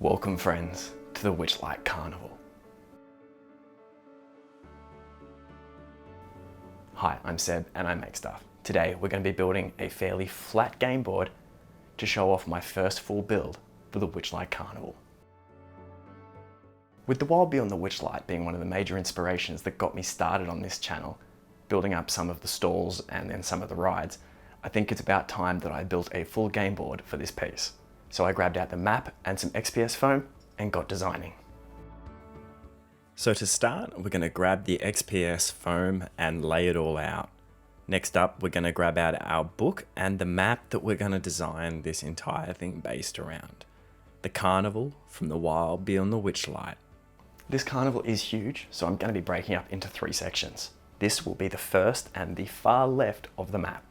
Welcome friends to the Witchlight Carnival. Hi, I'm Seb and I make stuff. Today we're going to be building a fairly flat game board to show off my first full build for the Witchlight Carnival. With the Wild Beyond the Witchlight being one of the major inspirations that got me started on this channel, building up some of the stalls and then some of the rides, I think it's about time that I built a full game board for this piece. So I grabbed out the map and some XPS foam and got designing. So to start, we're going to grab the XPS foam and lay it all out. Next up, we're going to grab out our book and the map that we're going to design this entire thing based around. The carnival from the Wild Beyond the Witchlight. This carnival is huge, so I'm going to be breaking up into 3 sections. This will be the first and the far left of the map.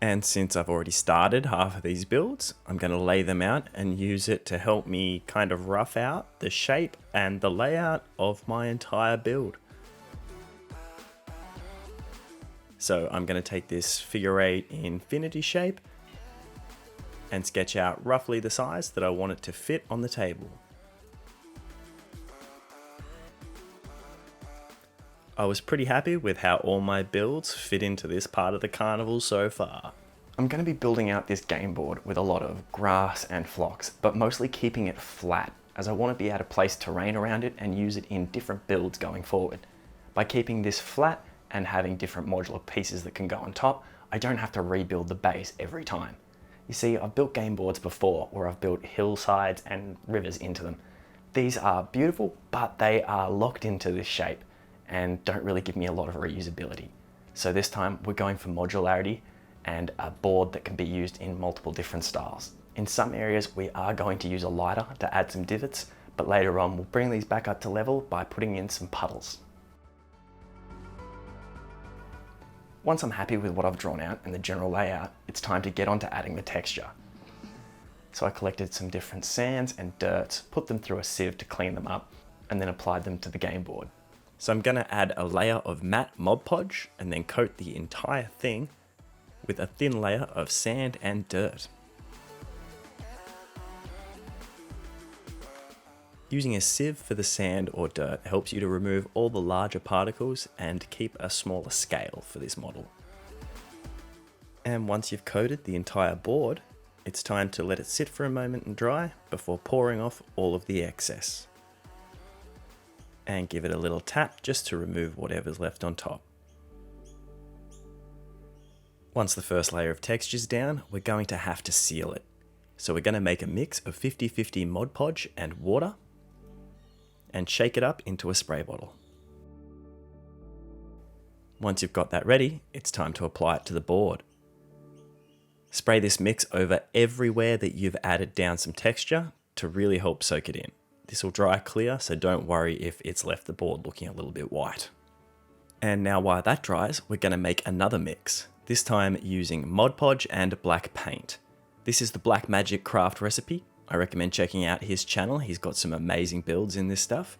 And since I've already started half of these builds, I'm going to lay them out and use it to help me kind of rough out the shape and the layout of my entire build. So I'm going to take this figure 8 infinity shape and sketch out roughly the size that I want it to fit on the table. I was pretty happy with how all my builds fit into this part of the carnival so far. I'm going to be building out this game board with a lot of grass and flocks, but mostly keeping it flat, as I want to be able to place terrain around it and use it in different builds going forward. By keeping this flat and having different modular pieces that can go on top, I don't have to rebuild the base every time. You see, I've built game boards before where I've built hillsides and rivers into them. These are beautiful, but they are locked into this shape and don't really give me a lot of reusability. So this time we're going for modularity and a board that can be used in multiple different styles. In some areas we are going to use a lighter to add some divots, but later on we'll bring these back up to level by putting in some puddles. Once I'm happy with what I've drawn out and the general layout, it's time to get on to adding the texture. So I collected some different sands and dirts, put them through a sieve to clean them up, and then applied them to the game board. So I'm going to add a layer of matte Mod Podge and then coat the entire thing with a thin layer of sand and dirt. Using a sieve for the sand or dirt helps you to remove all the larger particles and keep a smaller scale for this model. And once you've coated the entire board, it's time to let it sit for a moment and dry before pouring off all of the excess. And give it a little tap just to remove whatever's left on top. Once the first layer of texture's down, we're going to have to seal it. So we're going to make a mix of 50-50 Mod Podge and water and shake it up into a spray bottle. Once you've got that ready, it's time to apply it to the board. Spray this mix over everywhere that you've added down some texture to really help soak it in. This will dry clear, so don't worry if it's left the board looking a little bit white. And now while that dries, we're going to make another mix, this time using Mod Podge and black paint. This is the Black Magic craft recipe. I recommend checking out his channel, he's got some amazing builds in this stuff.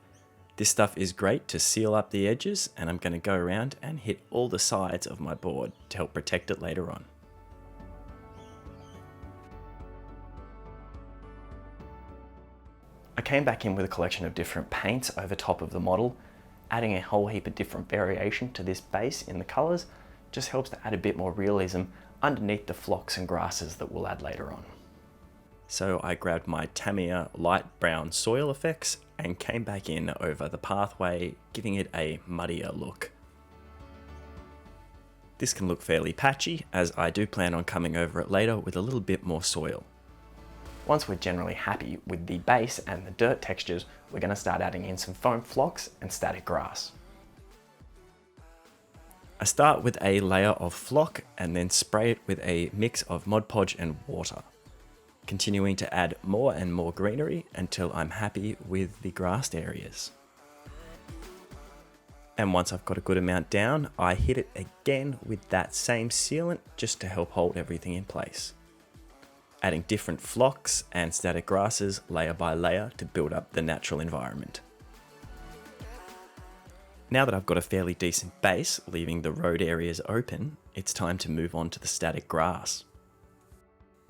This stuff is great to seal up the edges, and I'm going to go around and hit all the sides of my board to help protect it later on. I came back in with a collection of different paints over top of the model. Adding a whole heap of different variation to this base in the colours just helps to add a bit more realism underneath the flocks and grasses that we'll add later on. So I grabbed my Tamiya light brown soil effects and came back in over the pathway, giving it a muddier look. This can look fairly patchy, as I do plan on coming over it later with a little bit more soil. Once we're generally happy with the base and the dirt textures, we're going to start adding in some foam flocks and static grass. I start with a layer of flock and then spray it with a mix of Mod Podge and water, continuing to add more and more greenery until I'm happy with the grassed areas. And once I've got a good amount down, I hit it again with that same sealant just to help hold everything in place. Adding different flocks and static grasses layer by layer to build up the natural environment. Now that I've got a fairly decent base, leaving the road areas open, it's time to move on to the static grass.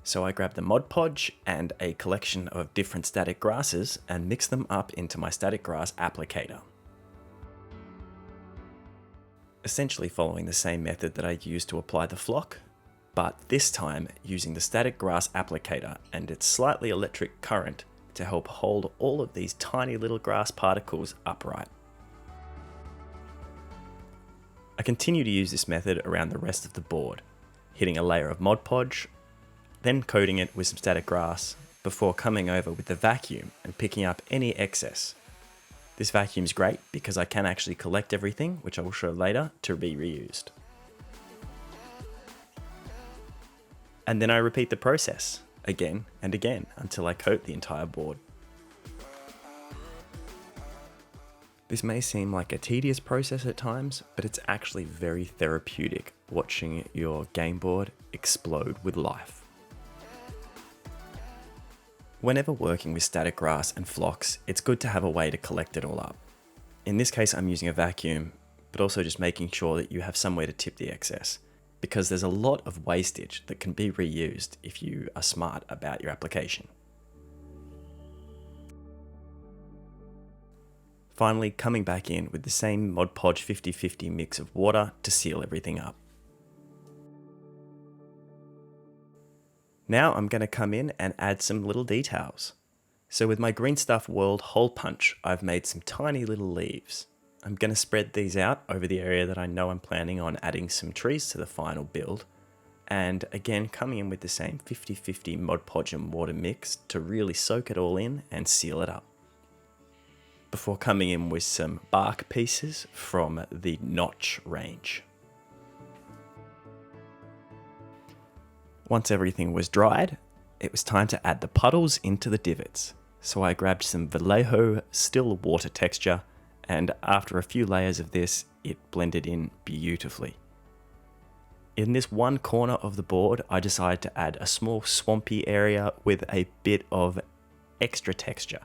So I grabbed the Mod Podge and a collection of different static grasses and mixed them up into my static grass applicator. Essentially following the same method that I used to apply the flock, but this time using the static grass applicator and its slightly electric current to help hold all of these tiny little grass particles upright. I continue to use this method around the rest of the board, hitting a layer of Mod Podge, then coating it with some static grass before coming over with the vacuum and picking up any excess. This vacuum is great because I can actually collect everything, which I will show later, to be reused. And then I repeat the process again and again until I coat the entire board. This may seem like a tedious process at times, but it's actually very therapeutic watching your game board explode with life. Whenever working with static grass and flocks, it's good to have a way to collect it all up. In this case, I'm using a vacuum, but also just making sure that you have somewhere to tip the excess, because there's a lot of wastage that can be reused if you are smart about your application. Finally, coming back in with the same Mod Podge 50-50 mix of water to seal everything up. Now I'm going to come in and add some little details. So with my Green Stuff World hole punch, I've made some tiny little leaves. I'm going to spread these out over the area that I know I'm planning on adding some trees to the final build. And again, coming in with the same 50-50 Mod Podge and water mix to really soak it all in and seal it up. Before coming in with some bark pieces from the Notch range. Once everything was dried, it was time to add the puddles into the divots. So I grabbed some Vallejo still water texture, and after a few layers of this, it blended in beautifully. In this one corner of the board, I decided to add a small swampy area with a bit of extra texture.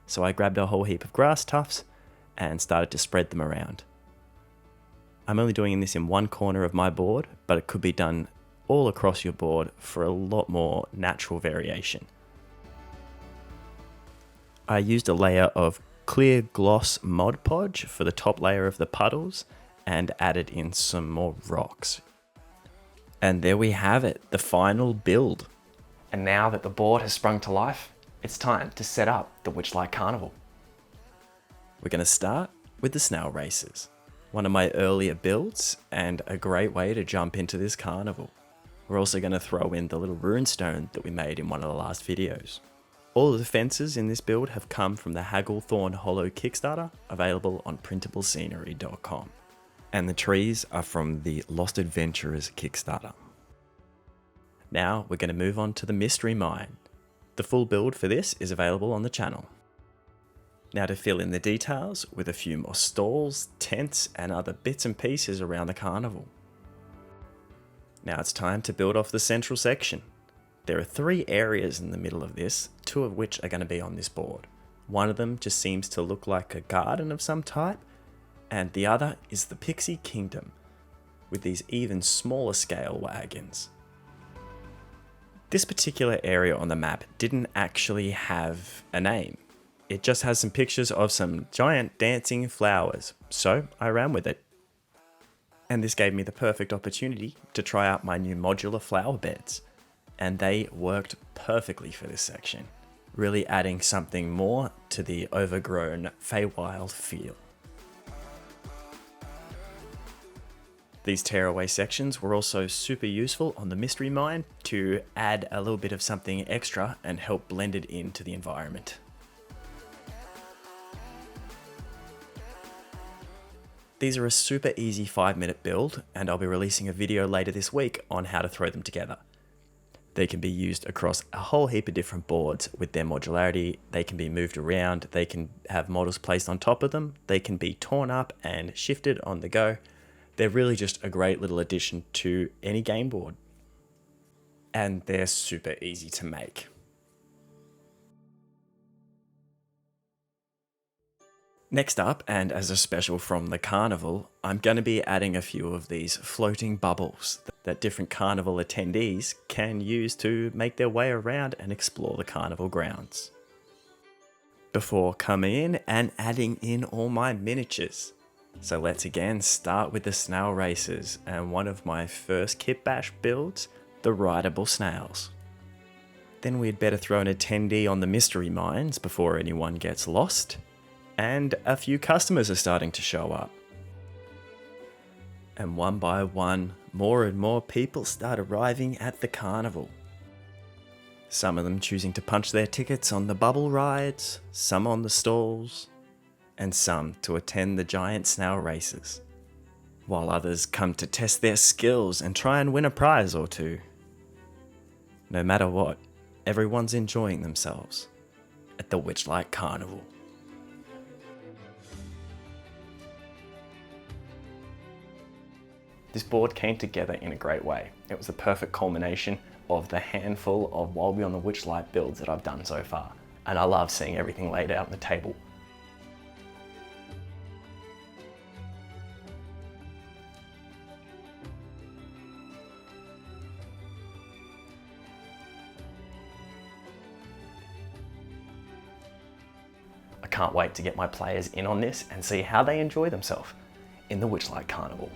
So I grabbed a whole heap of grass tufts and started to spread them around. I'm only doing this in one corner of my board, but it could be done all across your board for a lot more natural variation. I used a layer of clear gloss Mod Podge for the top layer of the puddles and added in some more rocks. And there we have it, the final build. And now that the board has sprung to life, it's time to set up the Witchlight Carnival. We're going to start with the Snail Races, one of my earlier builds and a great way to jump into this carnival. We're also going to throw in the little runestone that we made in one of the last videos. All of the fences in this build have come from the Hagglethorn Hollow Kickstarter, available on printablescenery.com. And the trees are from the Lost Adventurers Kickstarter. Now we're going to move on to the Mystery Mine. The full build for this is available on the channel. Now to fill in the details with a few more stalls, tents, and other bits and pieces around the carnival. Now it's time to build off the central section. There are 3 areas in the middle of this, 2 of which are going to be on this board. One of them just seems to look like a garden of some type, and the other is the Pixie Kingdom, with these even smaller scale wagons. This particular area on the map didn't actually have a name. It just has some pictures of some giant dancing flowers, so I ran with it. And this gave me the perfect opportunity to try out my new modular flower beds. And they worked perfectly for this section, really adding something more to the overgrown Feywild feel. These tearaway sections were also super useful on the Mystery Mine to add a little bit of something extra and help blend it into the environment. These are a super easy 5-minute build, and I'll be releasing a video later this week on how to throw them together. They can be used across a whole heap of different boards with their modularity. They can be moved around, they can have models placed on top of them, they can be torn up and shifted on the go. They're really just a great little addition to any game board. And they're super easy to make. Next up, and as a special from the carnival, I'm going to be adding a few of these floating bubbles that different carnival attendees can use to make their way around and explore the carnival grounds. Before coming in and adding in all my miniatures. So let's again start with the snail races, and one of my first kit bash builds, the rideable snails. Then we'd better throw an attendee on the mystery mines before anyone gets lost. And a few customers are starting to show up. And one by one, more and more people start arriving at the carnival. Some of them choosing to punch their tickets on the bubble rides, some on the stalls, and some to attend the Giant Snail Races, while others come to test their skills and try and win a prize or two. No matter what, everyone's enjoying themselves at the Witchlight Carnival. This board came together in a great way. It was the perfect culmination of the handful of Wild Beyond the Witchlight builds that I've done so far, and I love seeing everything laid out on the table. I can't wait to get my players in on this and see how they enjoy themselves in the Witchlight Carnival.